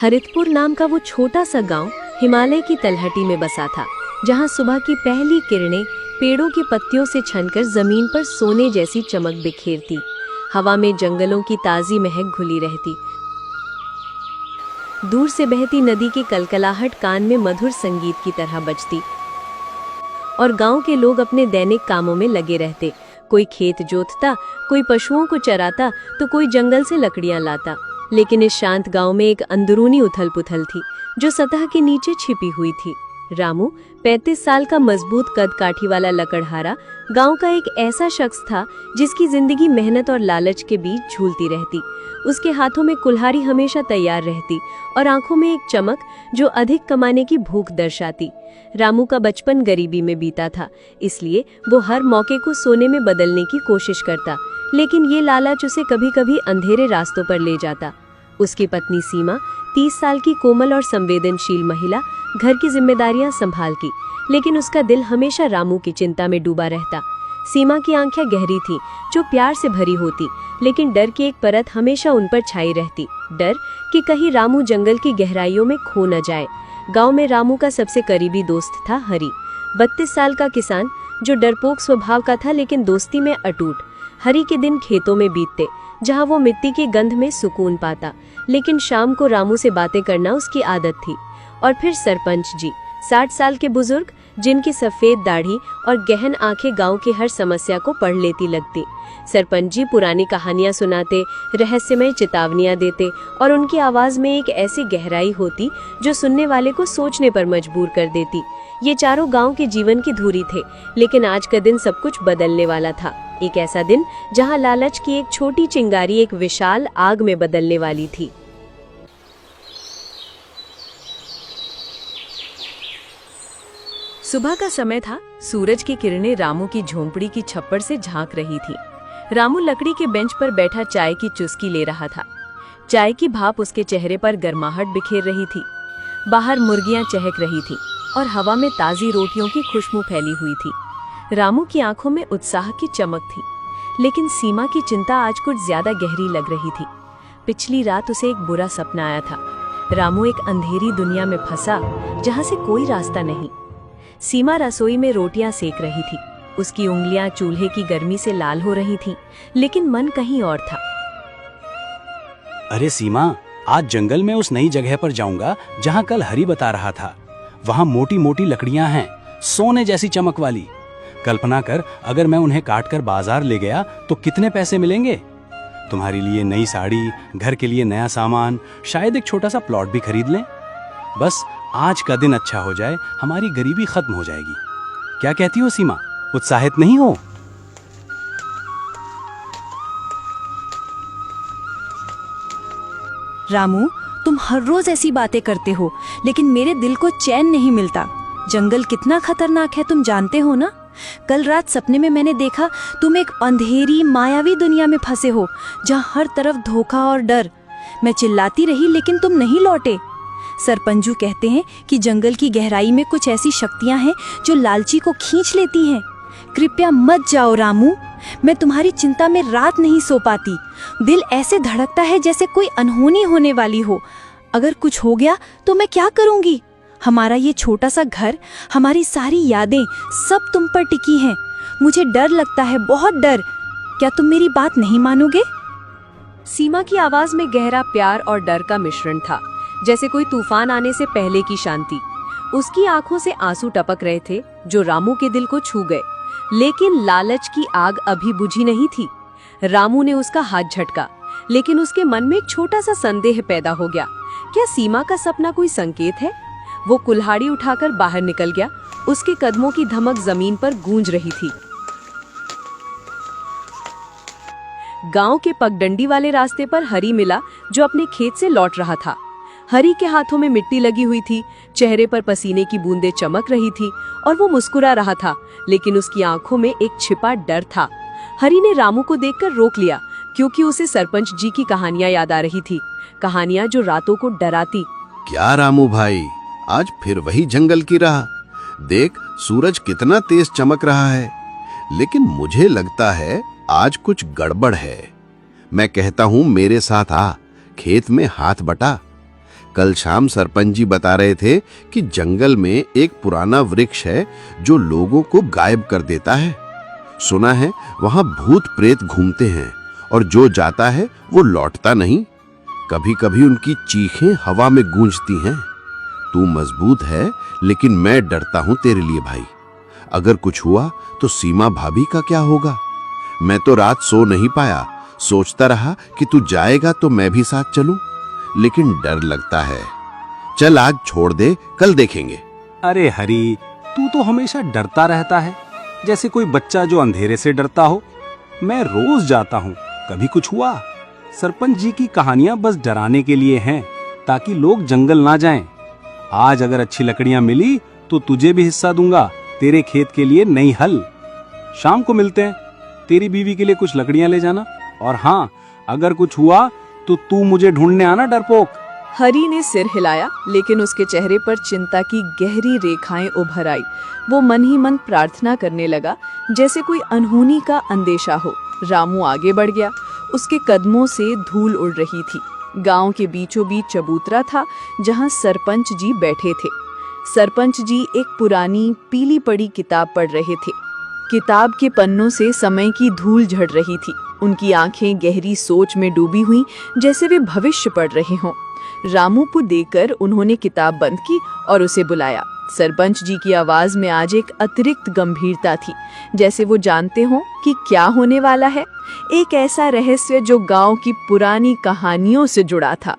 हरितपुर नाम का वो छोटा सा गांव हिमालय की तलहटी में बसा था, जहां सुबह की पहली किरणें पेड़ों की पत्तियों से छनकर जमीन पर सोने जैसी चमक बिखेरती। हवा में जंगलों की ताजी महक घुली रहती। दूर से बहती नदी की कलकलाहट कान में मधुर संगीत की तरह बजती और गांव के लोग अपने दैनिक कामों में लगे रहते। कोई खेत जोतता, कोई पशुओं को चराता, तो कोई जंगल से लकड़ियां लाता। लेकिन इस शांत गांव में एक अंदरूनी उथल-पुथल थी, जो सतह के नीचे छिपी हुई थी। रामू 35 साल का मजबूत कद काठी वाला लकड़हारा गांव का एक ऐसा शख्स था जिसकी जिंदगी मेहनत और लालच के बीच झूलती रहती। उसके हाथों में कुल्हाड़ी हमेशा तैयार रहती और आंखों में एक चमक जो अधिक कमाने की भूख दर्शाती। रामू का बचपन गरीबी में बीता था, इसलिए वो हर मौके को सोने में बदलने की कोशिश करता, लेकिन ये लालच उसे कभी-कभी अंधेरे रास्तों पर ले जाता। उसकी पत्नी सीमा 30 साल की कोमल और संवेदनशील महिला घर की जिम्मेदारियां संभालती, लेकिन उसका दिल हमेशा रामू की चिंता में डूबा रहता। सीमा की आंखें गहरी थीं, जो प्यार से भरी होती, लेकिन डर की एक परत हमेशा उन पर छाई रहती। डर कि कहीं रामू जंगल की गहराइयों में खो न जाए। गांव में रामू का सबसे करीबी दोस्त था हरी, 32 साल का किसान जो डरपोक स्वभाव का था लेकिन दोस्ती में अटूट। हरी के दिन खेतों में बीतते, जहां वो मिट्टी की गंध में सुकून पाता, लेकिन शाम को रामू से बातें करना उसकी आदत थी। और फिर सरपंच जी, 60 साल के बुजुर्ग जिनकी सफेद दाढ़ी और गहन आंखें गांव की हर समस्या को पढ़ लेती लगती। सरपंच जी पुरानी कहानियां सुनाते, रहस्यमय चेतावनियां देते और उनकी आवाज में एक ऐसी गहराई होती जो सुनने वाले को सोचने पर मजबूर कर देती। ये चारों गांव के जीवन की धुरी थे, लेकिन आज का दिन सब कुछ बदलने वाला था। एक ऐसा दिन जहां लालच की एक छोटी चिंगारी एक विशाल आग में बदलने वाली थी। सुबह का समय था। सूरज की किरणें रामू की झोंपड़ी की छप्पर से झांक रही थी। रामू लकड़ी के बेंच पर बैठा चाय की चुस्की ले रहा था। चाय की भाप उसके चेहरे पर गर्माहट बिखेर रही थी। बाहर मुर्गियां चहक रही थीं और हवा में ताजी रोटियों की खुशबू फैली हुई थी। रामू की आंखों में उत्साह की चमक थी, लेकिन सीमा की चिंता आज कुछ ज्यादा गहरी लग रही थी। पिछली रात उसे एक बुरा सपना आया था। रामू एक अंधेरी दुनिया में फंसा, जहां से कोई रास्ता नहीं। सीमा रसोई में रोटियां सेक रही थी। उसकी उंगलियां चूल्हे की गर्मी से लाल हो रही थीं, लेकिन मन कहीं और था। अरे सीमा, आज जंगल में उस नई जगह पर जाऊंगा जहां कल हरी बता रहा था। वहां मोटी मोटी लकड़ियां हैं, सोने जैसी चमक वाली। कल्पना कर, अगर मैं उन्हें काटकर बाजार ले गया तो कितने पैसे मिलेंगे। तुम्हारे लिए नई साड़ी, घर के लिए नया सामान, शायद एक छोटा सा प्लॉट भी खरीद लें। बस आज का दिन अच्छा हो जाए, हमारी गरीबी खत्म हो जाएगी। क्या कहती हो सीमा, उत्साहित नहीं हो? रामू, तुम हर रोज ऐसी बातें करते हो, लेकिन मेरे दिल को चैन नहीं मिलता। जंगल कितना खतरनाक है तुम जानते हो ना। कल रात सपने में मैंने देखा तुम एक अंधेरी मायावी दुनिया में फंसे हो, जहाँ हर तरफ धोखा और डर। मैं चिल्लाती रही लेकिन तुम नहीं लौटे। सरपंजू कहते हैं कि जंगल की गहराई में कुछ ऐसी शक्तियां हैं जो लालची को खींच लेती हैं। कृपया मत जाओ रामू, मैं तुम्हारी चिंता में रात नहीं सो पाती। दिल ऐसे धड़कता है जैसे कोई अनहोनी होने वाली हो। अगर कुछ हो गया तो मैं क्या करूंगी? हमारा ये छोटा सा घर, हमारी सारी यादें, सब तुम पर टिकी हैं। मुझे डर लगता है, बहुत डर। क्या तुम मेरी बात नहीं मानोगे? सीमा की आवाज में गहरा प्यार और डर का मिश्रण था, जैसे कोई तूफान आने से पहले की शांति। उसकी आंखों से आंसू टपक रहे थे जो रामू के दिल को छू गए, लेकिन लालच की आग अभी बुझी नहीं थी। रामू ने उसका हाथ झटका, लेकिन उसके मन में एक छोटा सा संदेह पैदा हो गया। क्या सीमा का सपना कोई संकेत है? वो कुल्हाड़ी उठाकर बाहर निकल गया। उसके कदमों की धमक जमीन पर गूंज रही थी। गांव के पगडंडी वाले रास्ते पर हरी मिला, जो अपने खेत से लौट रहा था। हरी के हाथों में मिट्टी लगी हुई थी, चेहरे पर पसीने की बूंदें चमक रही थी और वो मुस्कुरा रहा था, लेकिन उसकी आंखों में एक छिपा डर था। हरी ने रामू को देखकर रोक लिया, क्योंकि उसे सरपंच जी की कहानियां याद आ रही थी, कहानियां जो रातों को डराती। क्या रामू भाई, आज फिर वही जंगल की राह? देख, सूरज कितना तेज चमक रहा है, लेकिन मुझे लगता है आज कुछ गड़बड़ है। मैं कहता हूँ मेरे साथ आ, खेत में हाथ बटा। कल शाम सरपंच जी बता रहे थे कि जंगल में एक पुराना वृक्ष है जो लोगों को गायब कर देता है। सुना है वहां भूत प्रेत घूमते हैं और जो जाता है वो लौटता नहीं। कभी कभी उनकी चीखें हवा में गूंजती हैं। तू मजबूत है लेकिन मैं डरता हूं तेरे लिए भाई। अगर कुछ हुआ तो सीमा भाभी का क्या होगा? मैं तो रात सो नहीं पाया, सोचता रहा कि तू जाएगा तो मैं भी साथ चलूं, लेकिन डर लगता है। चल आज छोड़ दे, कल देखेंगे। अरे हरी, तू तो हमेशा डरता रहता है, जैसे कोई बच्चा जो अंधेरे से डरता हो। मैं रोज जाता हूँ, कभी कुछ हुआ? सरपंच जी की कहानियां बस डराने के लिए हैं, ताकि लोग जंगल ना जाएं। आज अगर अच्छी लकड़ियां मिली तो तुझे भी हिस्सा दूंगा, तेरे खेत के लिए नई हल। शाम को मिलते हैं, तेरी बीवी के लिए कुछ लकड़ियां ले जाना। और हाँ, अगर कुछ हुआ तो तू मुझे ढूंढने आना डरपोक। हरी ने सिर हिलाया, लेकिन उसके चेहरे पर चिंता की गहरी रेखाएं उभर आई। वो मन ही मन प्रार्थना करने लगा, जैसे कोई अनहोनी का अंदेशा हो। रामू आगे बढ़ गया, उसके कदमों से धूल उड़ रही थी। गांव के बीचों बीच चबूतरा था, जहां सरपंच जी बैठे थे। सरपंच जी एक पुरानी पीली पड़ी किताब पढ़ रहे थे। किताब के पन्नों से समय की धूल झड़ रही थी। उनकी आंखें गहरी सोच में डूबी हुई, जैसे वे भविष्य पढ़ रहे हों। रामू को देखकर उन्होंने किताब बंद की और उसे बुलाया। सरपंच जी की आवाज में आज एक अतिरिक्त गंभीरता थी, जैसे वो जानते हों कि क्या होने वाला है। एक ऐसा रहस्य जो गांव की पुरानी कहानियों से जुड़ा था।